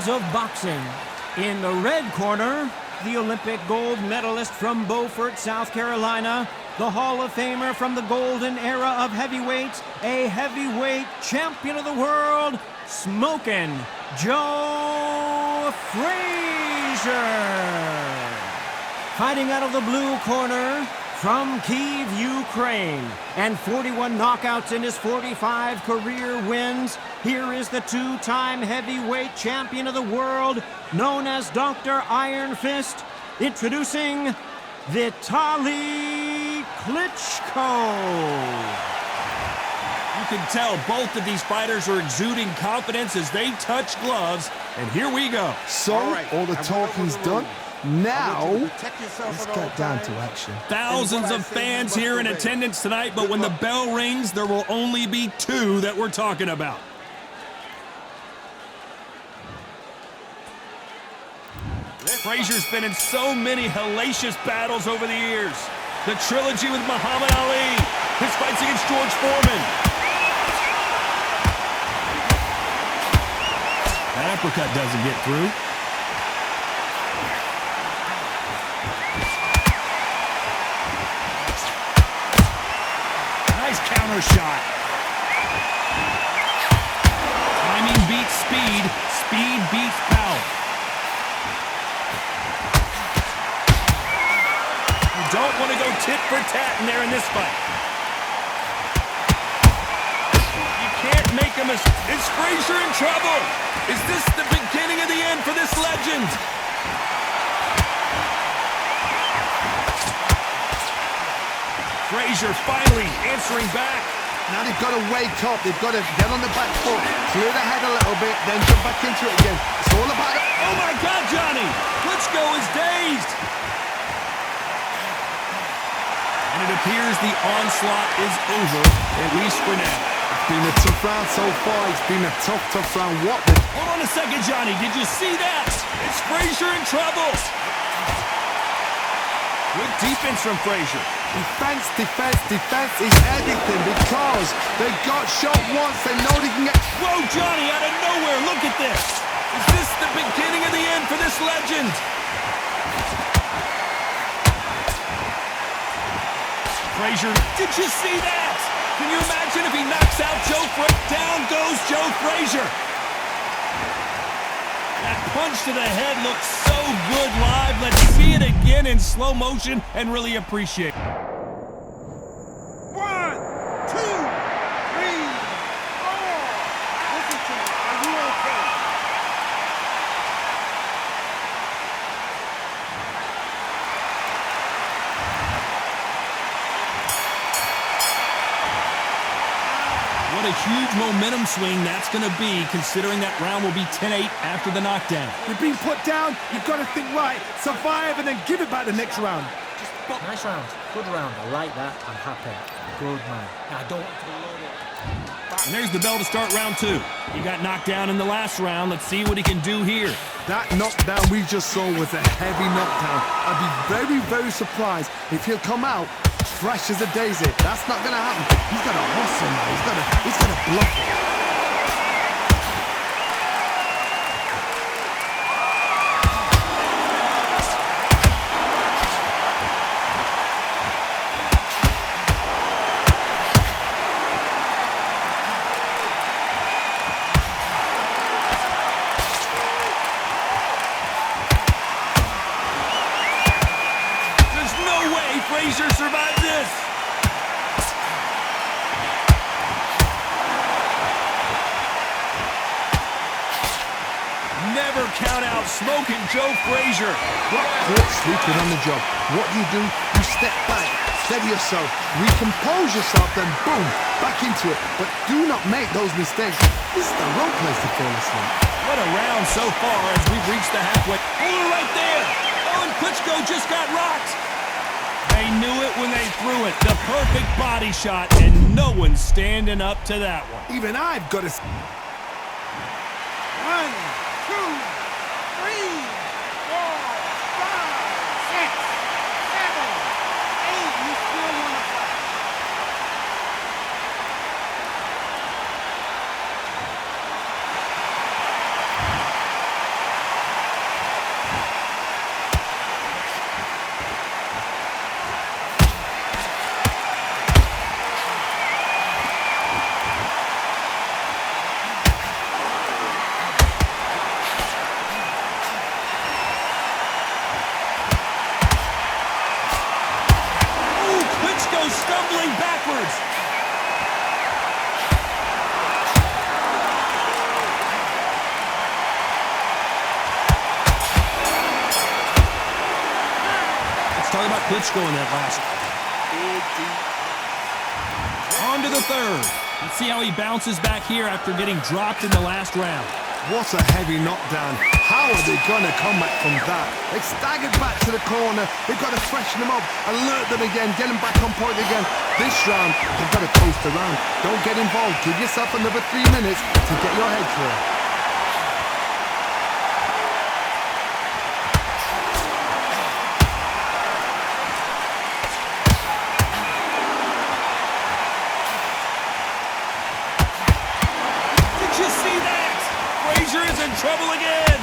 Legends of boxing. In the red corner, the Olympic gold medalist from Beaufort, South Carolina, the Hall of Famer from the golden era of heavyweights, a heavyweight champion of the world, Smokin' Joe Frazier. Fighting out of the blue corner, from Kyiv, Ukraine, and 41 knockouts in his 45 career wins, here is the two-time heavyweight champion of the world, known as Dr. Iron Fist, introducing Vitaly Klitschko. You can tell both of these fighters are exuding confidence as they touch gloves, and here we go. So, all the talking's done. Now, let's get down to action. Thousands of fans here in attendance tonight, but when the bell rings, there will only be two that we're talking about. Frazier's been in so many hellacious battles over the years. The trilogy with Muhammad Ali, his fights against George Foreman. That uppercut doesn't get through. Counter shot. Timing beats speed. Speed beats power. You don't want to go tit for tat in there in this fight. You can't make a mistake. Is Frazier in trouble? Is this the beginning of the end for this legend? Frazier finally answering back. Now they've got to wake up. They've got to get on the back foot, clear the head a little bit, then jump back into it again. It's all about it. Oh my God, Johnny! Klitschko is dazed. And it appears the onslaught is over, at least for now. It's been a tough round so far. It's been a tough round. What the... Hold on a second, Johnny. Did you see that? It's Frazier in trouble. Good defense from Frazier. Defense is everything because they got shot once. They know they can get... Whoa, Johnny, out of nowhere. Look at this. Is this the beginning of the end for this legend? Frazier, did you see that? Can you imagine if he knocks out Joe Frazier? Down goes Joe Frazier. That punch to the head looks so good live. Let's see it again in slow motion and really appreciate it. 1, 2, 3, 4. Listen to me. Are you okay? What a huge momentum swing that's going to be, considering that round will be 10-8 after the knockdown. You've been put down, you've got to think right, survive, and then give it back the next round. Nice round, good round. I like that. I'm happy. Good man. I don't want to load it. And there's the bell to start round two. He got knocked down in the last round. Let's see what he can do here. That knockdown we just saw was a heavy knockdown. I'd be very surprised if he'll come out fresh as a daisy. That's not going to happen. He's got to hustle now. He's got to bluff it. Frazier survived this. Never count out Smokin' Joe Frazier. Caught sleeping on the job. What do? You step back, steady yourself, recompose yourself, then boom, back into it. But do not make those mistakes. This is the wrong place to fall asleep. What a round so far as we've reached the halfway. Oh, right there. Oh, and Klitschko just got rocked. They knew it when they threw it. The perfect body shot, and no one's standing up to that one. Even I've got to... 1, 2, 3, 4, 5, 6, 7, 8. You still want to fight. goes stumbling backwards. Let's talk about Klitschko in that last. On to the third. Let's see how he bounces back here after getting dropped in the last round. What a heavy knockdown. How are they going to come back from that? They staggered back to the corner. They've got to freshen them up, alert them again, get them back on point again. This round, they've got to coast around. Don't get involved. Give yourself another 3 minutes to get your head clear. Did you see that? Frazier is in trouble again.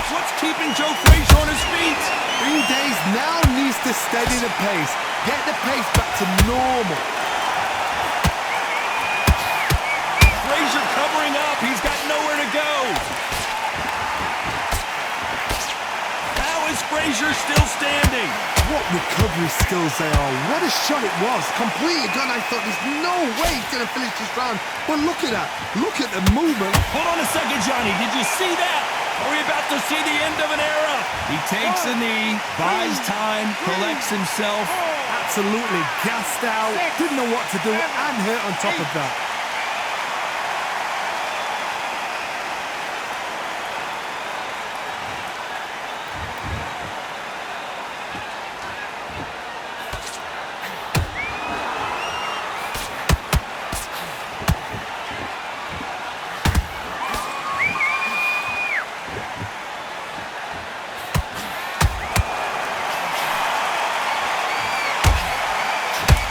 What's keeping Joe Frazier on his feet? Green Days now needs to steady the pace. Get the pace back to normal. Frazier covering up. He's got nowhere to go. How is Frazier still standing? What recovery skills they are. What a shot it was. Completely gone. I thought there's no way he's going to finish this round. But look at that. Look at the movement. Hold on a second, Johnny. Did you see that? Are we about to see the end of an era? He takes a knee, buys time, collects himself. Absolutely gassed out. Didn't know what to do and hurt on top of that.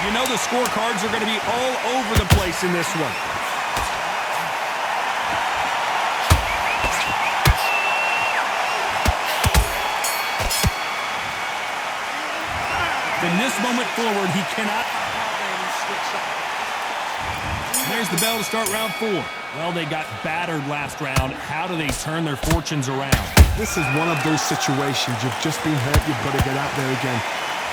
You know the scorecards are going to be all over the place in this one. From this moment forward, he cannot. There's the bell to start round 4. Well, they got battered last round. How do they turn their fortunes around? This is one of those situations. You've just been hurt. You've got to get out there again.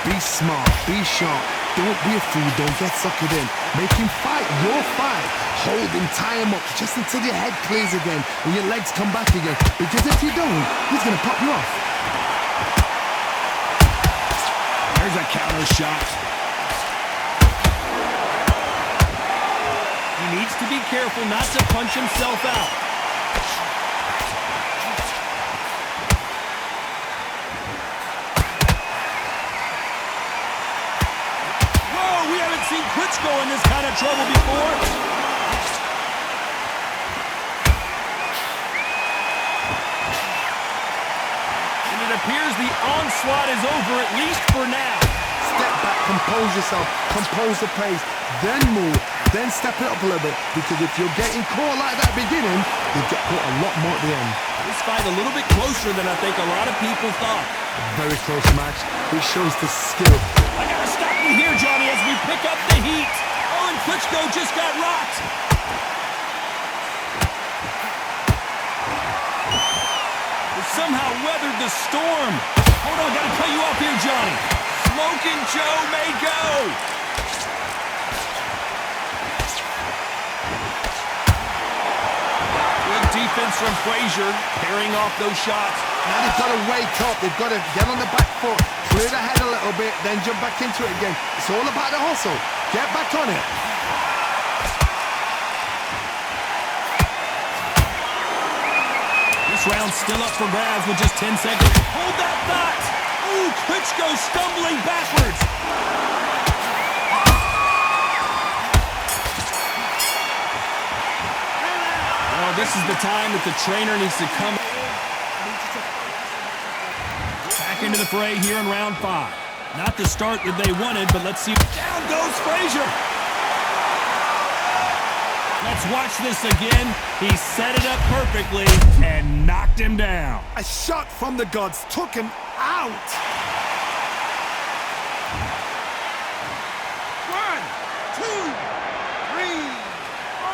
Be smart. Be sharp. Don't be a fool. Don't get suckered in. Make him fight your fight. Hold him, tie him up just until your head clears again and your legs come back again. Because if you don't, he's going to pop you off. There's a counter shot. He needs to be careful not to punch himself out. Whoa, we haven't seen Klitschko in this kind of trouble before. It appears the onslaught is over, at least for now. Step back, compose yourself, compose the pace, then move, then step it up a little bit. Because if you're getting caught like that beginning, you get caught a lot more at the end. This fight a little bit closer than I think a lot of people thought. Very close match. It shows the skill. I gotta stop you here, Johnny, as we pick up the heat. Oh, and Klitschko just got rocked. Somehow weathered the storm. Hold on, gotta cut you off here, Johnny. Smoking Joe may go. Good defense from Frazier, parrying off those shots. Now they've got to wake up. They've got to get on the back foot, clear the head a little bit, then jump back into it again. It's all about the hustle. Get back on it. This round's still up for grabs with just 10 seconds. Hold that thought! Ooh, Klitschko stumbling backwards. Oh, this is the time that the trainer needs to come back into the fray here in round 5. Not the start that they wanted, but let's see. Down goes Frazier. Let's watch this again. He set it up perfectly and knocked him down. A shot from the gods took him out. 1, 2, 3, 4,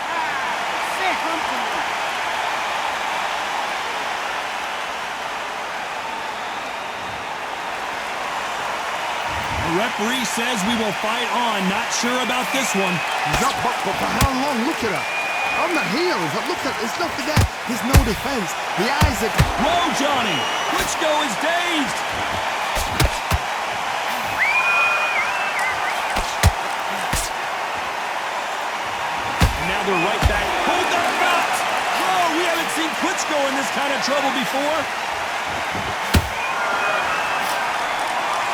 5, 6. Come to me. referee says we will fight on. Not sure about this one. He's up, but for how long? Look at her. On the heels, look at, there's nothing there. There's no defense. The eyes are... Whoa, Johnny! Klitschko is dazed! And now they're right back. Hold that knot! Whoa, we haven't seen Klitschko in this kind of trouble before.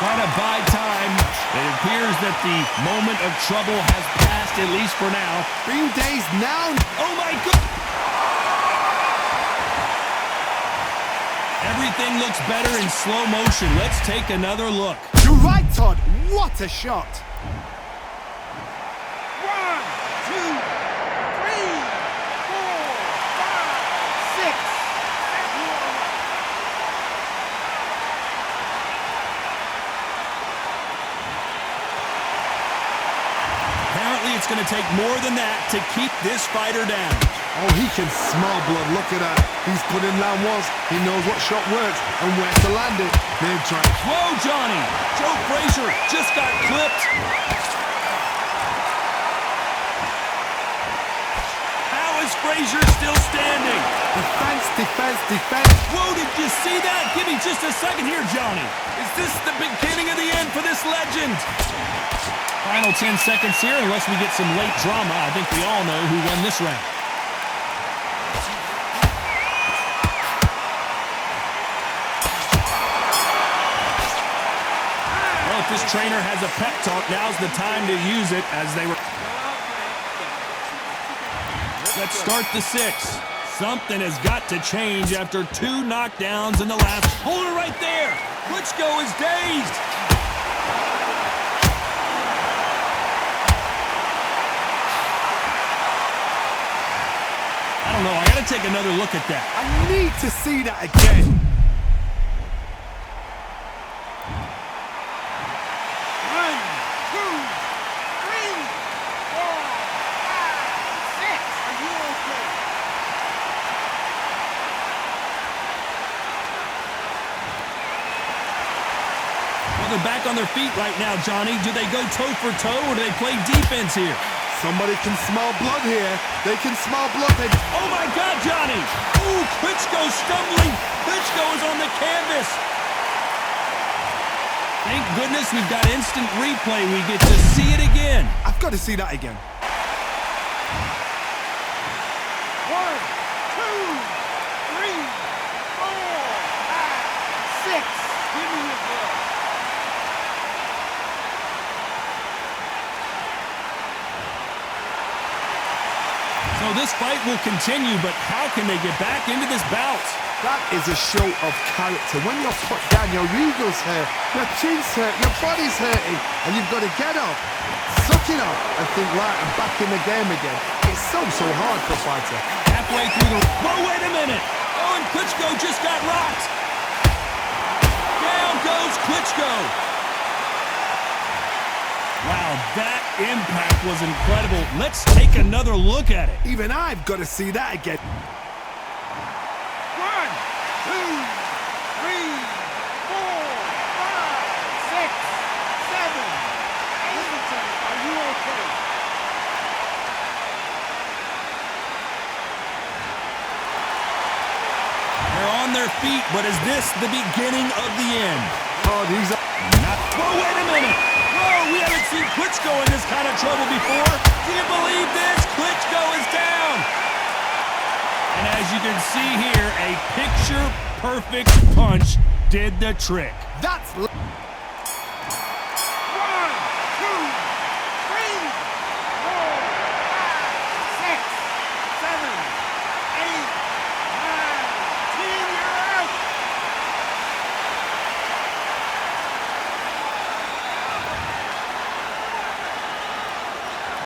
Trying to buy time. It appears that the moment of trouble has passed, at least for now. Being dazed now. Oh, my God! Everything looks better in slow motion. Let's take another look. You're right, Todd. What a shot. 1, 2, 3, 4, 5, 6. Apparently, it's going to take more than that to keep this fighter down. Oh, he can smell blood. Look at that. He's put in down once. He knows what shot works and where to land it. Name track. Whoa, Johnny! Joe Frazier just got clipped. How is Frazier still standing? Defense, defense, defense. Whoa, did you see that? Give me just a second here, Johnny. Is this the beginning of the end for this legend? Final 10 seconds here, unless we get some late drama. I think we all know who won this round. Well, if this trainer has a pep talk, now's the time to use it as they were. Let's start the 6. Something has got to change after 2 knockdowns in the last. Hold it right there. Klitschko is dazed. I don't know. I got to take another look at that. I need to see that again. 1, 2, 3, 4, 5, 6. Are you okay? Well, they're back on their feet right now, Johnny. Do they go toe for toe or do they play defense here? Somebody can smell blood here. They can smell blood. Oh, my God, Johnny! Ooh, Klitschko stumbling. Klitschko is on the canvas. Thank goodness we've got instant replay. We get to see it again. I've got to see that again. 1, 2, 3, 4, 5, 6. Give me your blood. So this fight will continue, but how can they get back into this bout? That is a show of character. When you're put down, your ego's hurt, your chin's hurt, your body's hurting, and you've got to get up, suck it up, and think, right, I'm back in the game again. It's so hard for a fighter. Halfway through the... Whoa, wait a minute! Oh, and Klitschko just got rocked! Down goes Klitschko! Wow, that impact was incredible. Let's take another look at it. Even I've got to see that again. 1, 2, 3, 4, 5, 6, 7. Listen, are you okay? They're on their feet, but is this the beginning of the end? Oh, these are... Not... Whoa, wait a minute! Whoa, we haven't seen Klitschko in this kind of trouble before. Do you believe this? Klitschko is down! And as you can see here, a picture-perfect punch did the trick. That's...